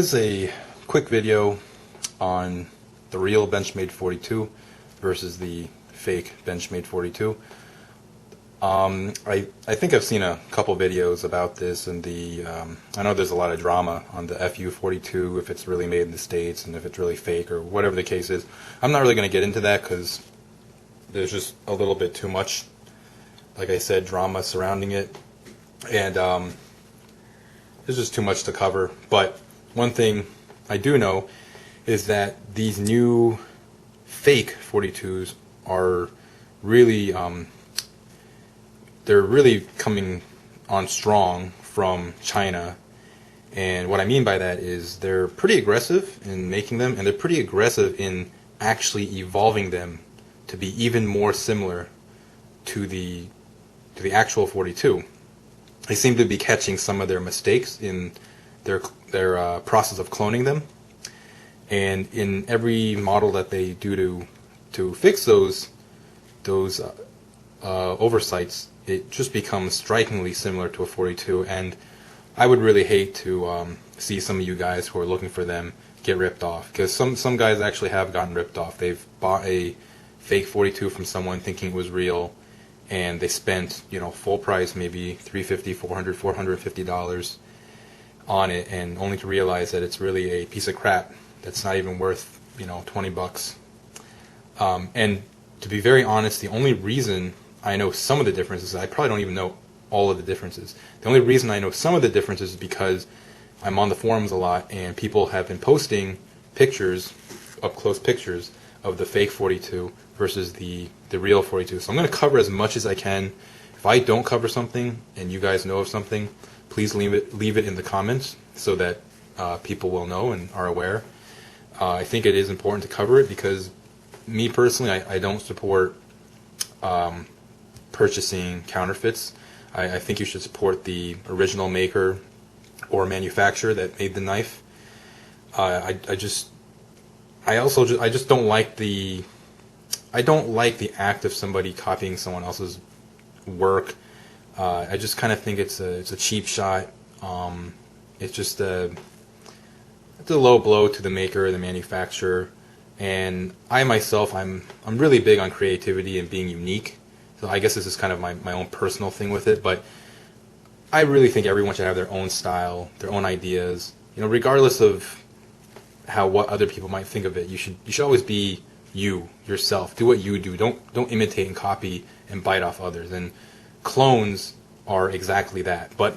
This is a quick video on the real Benchmade 42 versus the fake Benchmade 42. I think I've seen a couple videos about this, and I know there's a lot of drama on the FU42, if it's really made in the States and if it's really fake or whatever the case is. I'm not really going to get into that because there's just a little bit too much, like I said, drama surrounding it, and there's just too much to cover. But one thing I do know is that these new fake 42s are really they're really coming on strong from China. And what I mean by that is they're pretty aggressive in making them, and they're pretty aggressive in actually evolving them to be even more similar to the actual 42. They seem to be catching some of their mistakes in their process of cloning them, and in every model that they do to fix those oversights, it just becomes strikingly similar to a 42. And I would really hate to see some of you guys who are looking for them get ripped off, because some guys actually have gotten ripped off. They've bought a fake 42 from someone thinking it was real, and they spent, full price, maybe $350, $400, $450 on it, and only to realize that it's really a piece of crap that's not even worth, $20. And to be very honest, the only reason I know some of the differences, I probably don't even know all of the differences. The only reason I know some of the differences is because I'm on the forums a lot, and people have been posting pictures, up-close pictures, of the fake 42 versus the real 42. So I'm going to cover as much as I can. If I don't cover something and you guys know of something, please leave it in the comments so that people will know and are aware. I think it is important to cover it because me personally, I don't support purchasing counterfeits. I think you should support the original maker or manufacturer that made the knife. I just don't like the act of somebody copying someone else's work. I just kind of think it's a cheap shot. It's a low blow to the maker, the manufacturer, and I myself, I'm really big on creativity and being unique. So I guess this is kind of my own personal thing with it, but I really think everyone should have their own style, their own ideas. Regardless of what other people might think of it, you should always be yourself. Do what you do. Don't imitate and copy and bite off others. And clones are exactly that, but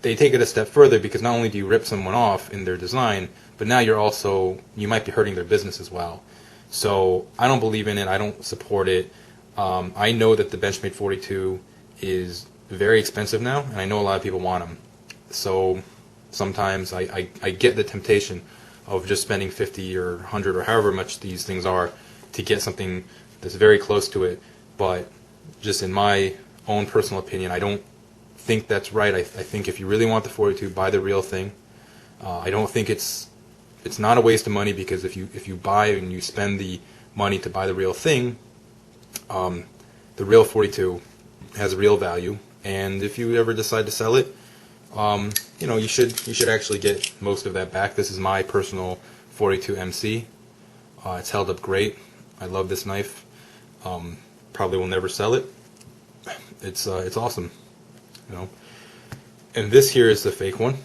they take it a step further, because not only do you rip someone off in their design, but now you might be hurting their business as well. So I don't believe in it. I don't support it. I know that the Benchmade 42 is very expensive now, and I know a lot of people want them. So sometimes I get the temptation of just spending $50 or $100 or however much these things are to get something that's very close to it. But just in my own personal opinion, I don't think that's right. I think if you really want the 42, buy the real thing. I don't think it's not a waste of money, because if you buy and you spend the money to buy the real thing, the real 42 has real value. And if you ever decide to sell it, you should actually get most of that back. This is my personal 42 MC. It's held up great. I love this knife. Probably will never sell it. It's awesome, And this here is the fake one.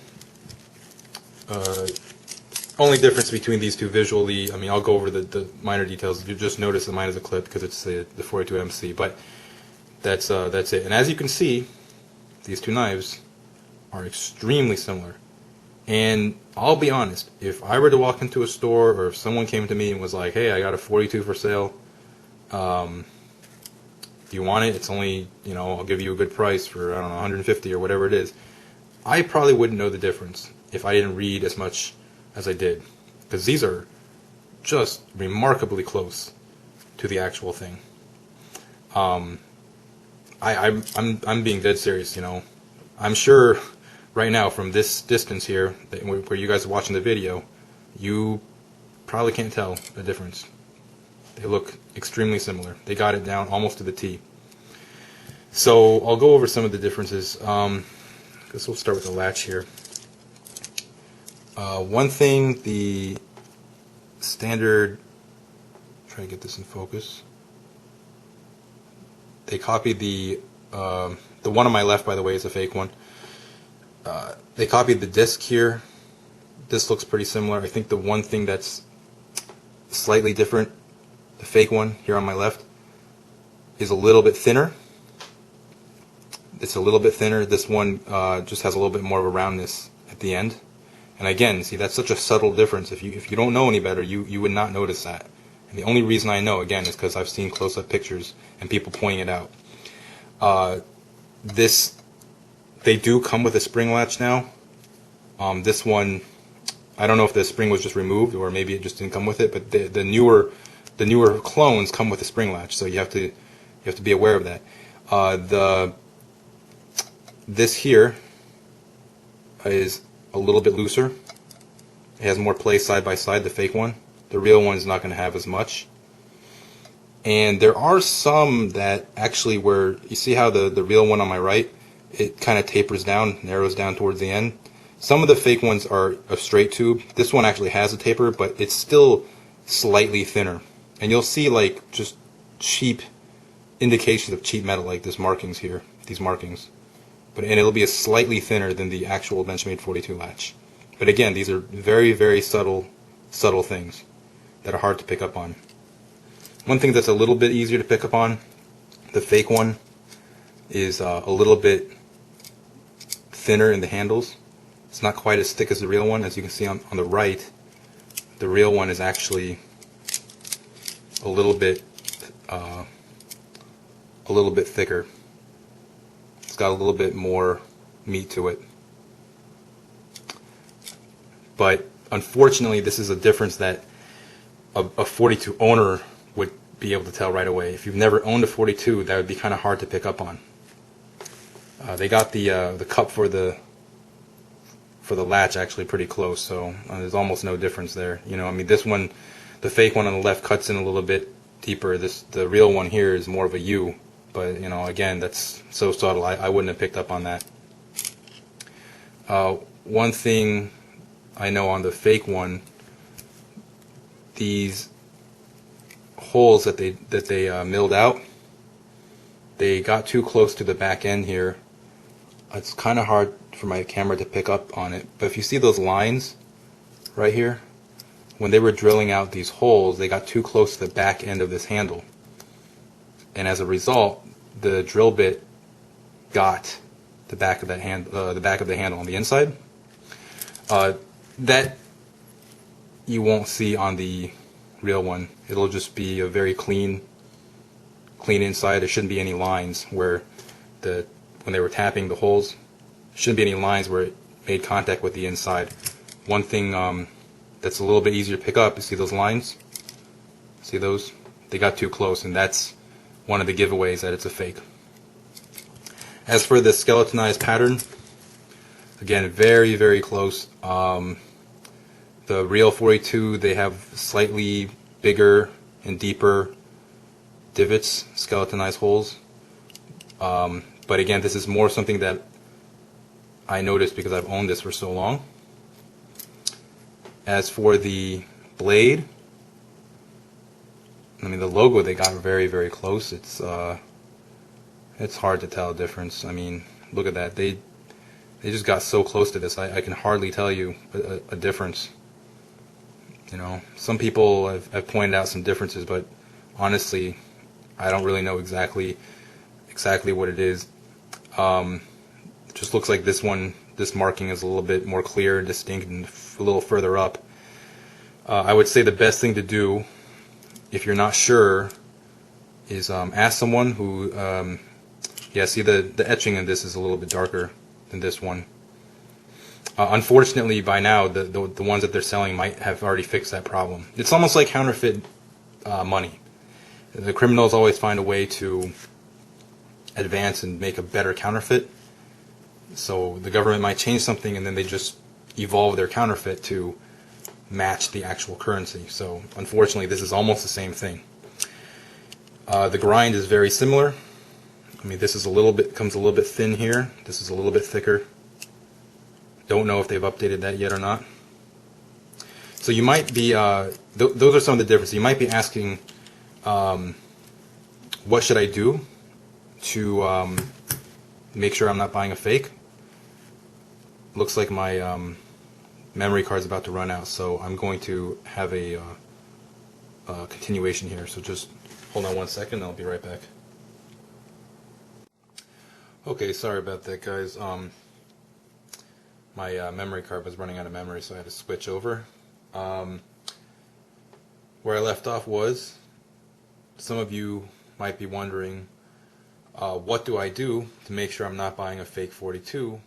Only difference between these two visually, I'll go over the minor details. You just notice that mine is a clip because it's the 42 MC, but that's it. And as you can see, these two knives are extremely similar. And I'll be honest, if I were to walk into a store, or if someone came to me and was like, "Hey, I got a 42 for sale. Do you want it? It's only, I'll give you a good price for, I don't know, 150 or whatever it is," I probably wouldn't know the difference if I didn't read as much as I did, because these are just remarkably close to the actual thing. I'm being dead serious. I'm sure right now from this distance here, where you guys are watching the video, you probably can't tell the difference. They look extremely similar. They got it down almost to the T. So I'll go over some of the differences. I guess we'll start with the latch here. One thing, the standard, try to get this in focus. They copied the one on my left, by the way, is a fake one. They copied the disc here. This looks pretty similar. I think the one thing that's slightly different, the fake one here on my left, is a little bit thinner. It's a little bit thinner. This one just has a little bit more of a roundness at the end. And again, see, that's such a subtle difference. If you don't know any better, you would not notice that. And the only reason I know, again, is because I've seen close-up pictures and people pointing it out. They do come with a spring latch now. This one, I don't know if the spring was just removed or maybe it just didn't come with it, but the newer clones come with a spring latch, so you have to be aware of that. This here is a little bit looser. It has more play side by side, the fake one. The real one is not going to have as much. And there are some that actually where, you see how the real one on my right, it kind of tapers down, narrows down towards the end. Some of the fake ones are a straight tube. This one actually has a taper, but it's still slightly thinner. And you'll see like just cheap indications of cheap metal, like this markings here, these markings. And it'll be a slightly thinner than the actual Benchmade 42 latch. But again, these are very, very subtle things that are hard to pick up on. One thing that's a little bit easier to pick up on, the fake one, is a little bit thinner in the handles. It's not quite as thick as the real one. As you can see on the right, the real one is actually a little bit thicker. It's got a little bit more meat to it. But unfortunately, this is a difference that a 42 owner would be able to tell right away. If you've never owned a 42, that would be kind of hard to pick up on. They got the cup for the latch actually pretty close, so there's almost no difference there. You know, I mean, this one, the fake one on the left cuts in a little bit deeper. The real one here is more of a U. But, you know, again, that's so subtle, I wouldn't have picked up on that. One thing I know on the fake one, these holes that they milled out, they got too close to the back end here. It's kind of hard for my camera to pick up on it, but if you see those lines right here, when they were drilling out these holes, they got too close to the back end of this handle. And as a result, the drill bit got the back of the handle on the inside. That you won't see on the real one. It'll just be a very clean inside. There shouldn't be any lines where when they were tapping the holes, there shouldn't be any lines where it made contact with the inside. One thing that's a little bit easier to pick up, you see those lines? See those? They got too close, and that's one of the giveaways that it's a fake. As for the skeletonized pattern, again, very, very close. The real 42, they have slightly bigger and deeper divots, skeletonized holes. But again, this is more something that I noticed because I've owned this for so long. As for the blade, I mean, the logo, they got very, very close. It's hard to tell a difference. I mean, look at that. They just got so close to this. I can hardly tell you a difference. You know, some people have pointed out some differences, but honestly, I don't really know exactly what it is. It just looks like this marking is a little bit more clear, distinct, and a little further up. I would say the best thing to do, if you're not sure, is ask someone who, see the etching in this is a little bit darker than this one. Unfortunately, by now, the ones that they're selling might have already fixed that problem. It's almost like counterfeit money. The criminals always find a way to advance and make a better counterfeit. So the government might change something, and then they just evolve their counterfeit to match the actual currency. So unfortunately, this is almost the same thing. The grind is very similar. I mean, this is comes a little bit thin here. This is a little bit thicker. Don't know if they've updated that yet or not. So you might be, those are some of the differences. You might be asking, what should I do to make sure I'm not buying a fake? Looks like my memory card's about to run out, so I'm going to have a continuation here. So just hold on 1 second, I'll be right back. Okay, sorry about that, guys. My memory card was running out of memory, so I had to switch over. Where I left off was, some of you might be wondering, what do I do to make sure I'm not buying a fake 42